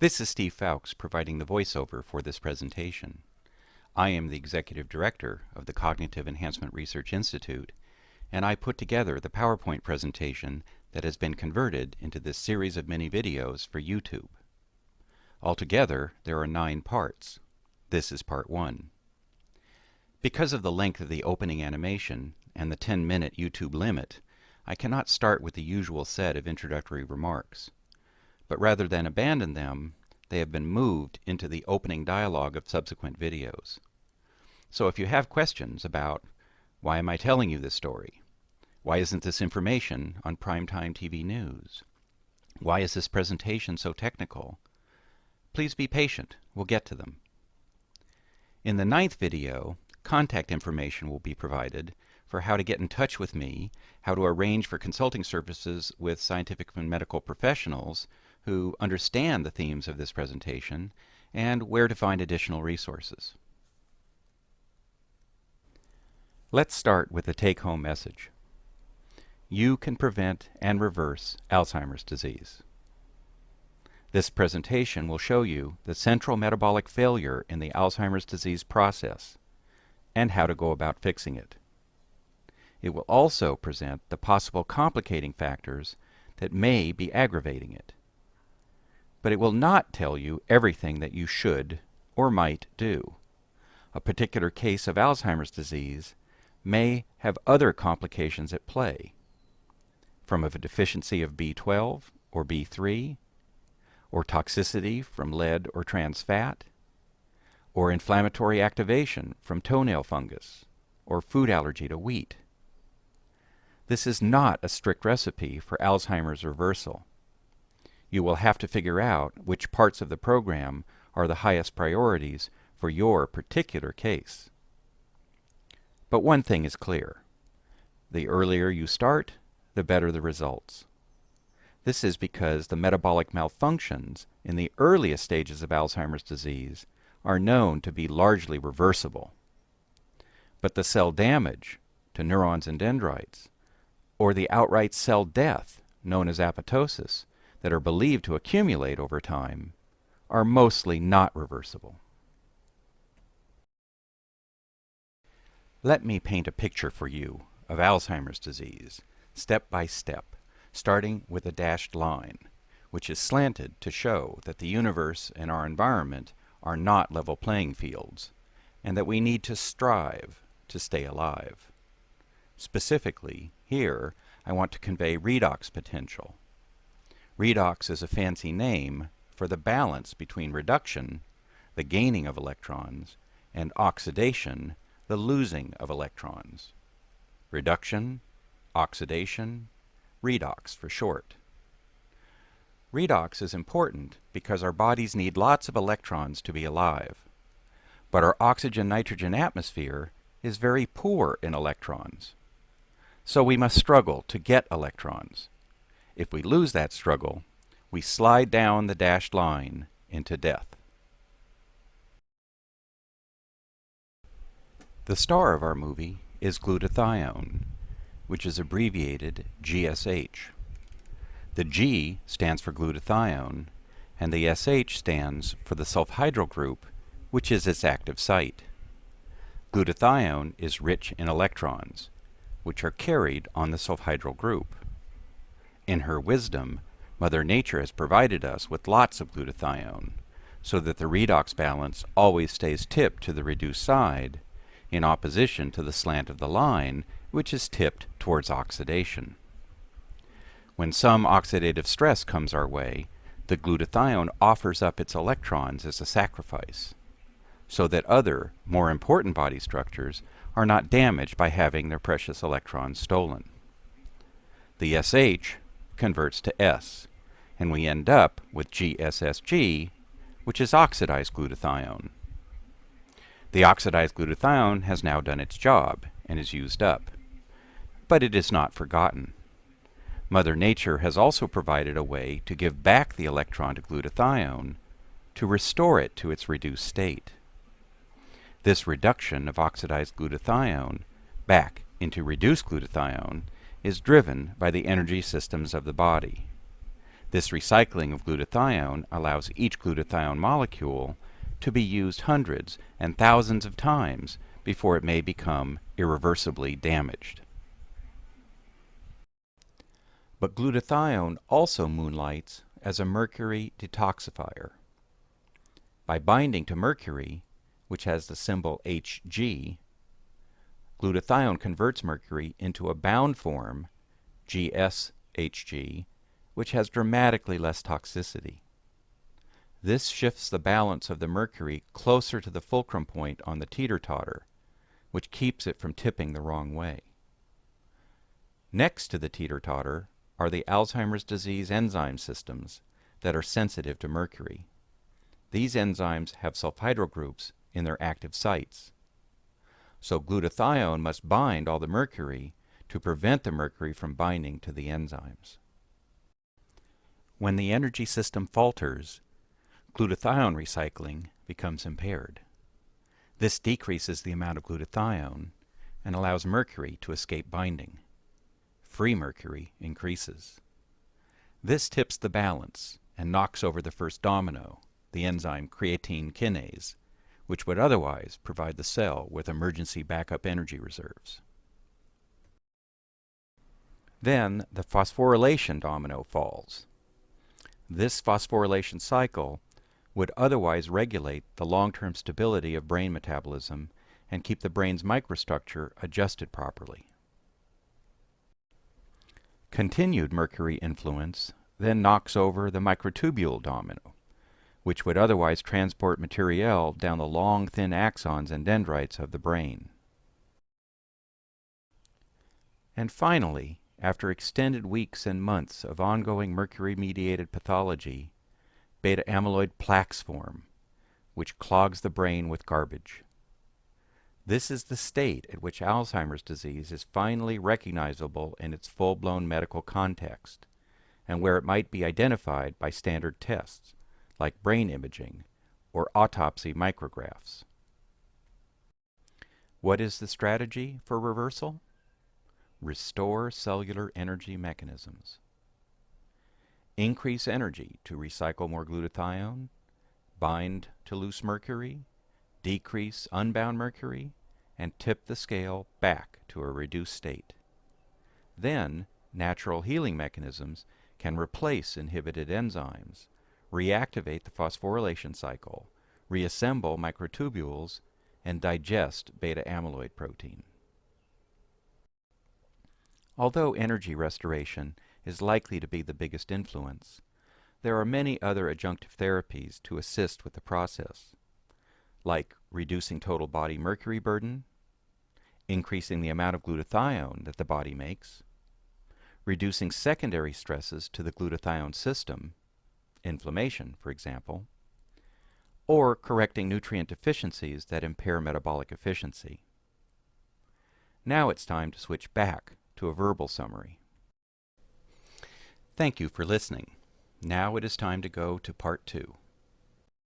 This is Steve Fowkes providing the voiceover for this presentation. I am the Executive Director of the Cognitive Enhancement Research Institute, and I put together the PowerPoint presentation that has been converted into this series of mini videos for YouTube. Altogether, there are 9 parts. This is part 1. Because of the length of the opening animation and the 10-minute YouTube limit, I cannot start with the usual set of introductory remarks. But rather than abandon them, they have been moved into the opening dialogue of subsequent videos. So if you have questions about, why am I telling you this story? Why isn't this information on primetime TV news? Why is this presentation so technical? Please be patient, we'll get to them. In the 9th video, contact information will be provided for how to get in touch with me, how to arrange for consulting services with scientific and medical professionals who understand the themes of this presentation, and where to find additional resources. Let's start with the take-home message. You can prevent and reverse Alzheimer's disease. This presentation will show you the central metabolic failure in the Alzheimer's disease process and how to go about fixing it. It will also present the possible complicating factors that may be aggravating it. But it will not tell you everything that you should or might do. A particular case of Alzheimer's disease may have other complications at play, from a deficiency of B12 or B3, or toxicity from lead or trans fat, or inflammatory activation from toenail fungus, or food allergy to wheat. This is not a strict recipe for Alzheimer's reversal. You will have to figure out which parts of the program are the highest priorities for your particular case. But one thing is clear. The earlier you start, the better the results. This is because the metabolic malfunctions in the earliest stages of Alzheimer's disease are known to be largely reversible. But the cell damage to neurons and dendrites, or the outright cell death known as apoptosis, that are believed to accumulate over time, are mostly not reversible. Let me paint a picture for you of Alzheimer's disease, step by step, starting with a dashed line, which is slanted to show that the universe and our environment are not level playing fields, and that we need to strive to stay alive. Specifically, here, I want to convey redox potential. Redox is a fancy name for the balance between reduction, the gaining of electrons, and oxidation, the losing of electrons. Reduction, oxidation, redox for short. Redox is important because our bodies need lots of electrons to be alive. But our oxygen-nitrogen atmosphere is very poor in electrons. So we must struggle to get electrons. If we lose that struggle, we slide down the dashed line into death. The star of our movie is glutathione, which is abbreviated GSH. The G stands for glutathione, and the SH stands for the sulfhydryl group, which is its active site. Glutathione is rich in electrons, which are carried on the sulfhydryl group. In her wisdom, Mother Nature has provided us with lots of glutathione, so that the redox balance always stays tipped to the reduced side, in opposition to the slant of the line, which is tipped towards oxidation. When some oxidative stress comes our way, the glutathione offers up its electrons as a sacrifice, so that other, more important body structures are not damaged by having their precious electrons stolen. The SH converts to S, and we end up with GSSG, which is oxidized glutathione. The oxidized glutathione has now done its job and is used up, but it is not forgotten. Mother Nature has also provided a way to give back the electron to glutathione to restore it to its reduced state. This reduction of oxidized glutathione back into reduced glutathione is driven by the energy systems of the body. This recycling of glutathione allows each glutathione molecule to be used hundreds and thousands of times before it may become irreversibly damaged. But glutathione also moonlights as a mercury detoxifier. By binding to mercury, which has the symbol Hg, glutathione converts mercury into a bound form, GsHg, which has dramatically less toxicity. This shifts the balance of the mercury closer to the fulcrum point on the teeter-totter, which keeps it from tipping the wrong way. Next to the teeter-totter are the Alzheimer's disease enzyme systems that are sensitive to mercury. These enzymes have sulfhydryl groups in their active sites. So glutathione must bind all the mercury to prevent the mercury from binding to the enzymes. When the energy system falters, glutathione recycling becomes impaired. This decreases the amount of glutathione and allows mercury to escape binding. Free mercury increases. This tips the balance and knocks over the first domino, the enzyme creatine kinase, which would otherwise provide the cell with emergency backup energy reserves. Then the phosphorylation domino falls. This phosphorylation cycle would otherwise regulate the long-term stability of brain metabolism and keep the brain's microstructure adjusted properly. Continued mercury influence then knocks over the microtubule domino, which would otherwise transport materiel down the long, thin axons and dendrites of the brain. And finally, after extended weeks and months of ongoing mercury-mediated pathology, beta-amyloid plaques form, which clogs the brain with garbage. This is the state at which Alzheimer's disease is finally recognizable in its full-blown medical context, and where it might be identified by standard tests, like brain imaging or autopsy micrographs. What is the strategy for reversal? Restore cellular energy mechanisms. Increase energy to recycle more glutathione, bind to loose mercury, decrease unbound mercury, and tip the scale back to a reduced state. Then, natural healing mechanisms can replace inhibited enzymes, reactivate the phosphorylation cycle, reassemble microtubules, and digest beta-amyloid protein. Although energy restoration is likely to be the biggest influence, there are many other adjunctive therapies to assist with the process, like reducing total body mercury burden, increasing the amount of glutathione that the body makes, reducing secondary stresses to the glutathione system, inflammation, for example, or correcting nutrient deficiencies that impair metabolic efficiency. Now it's time to switch back to a verbal summary. Thank you for listening. Now it is time to go to part 2.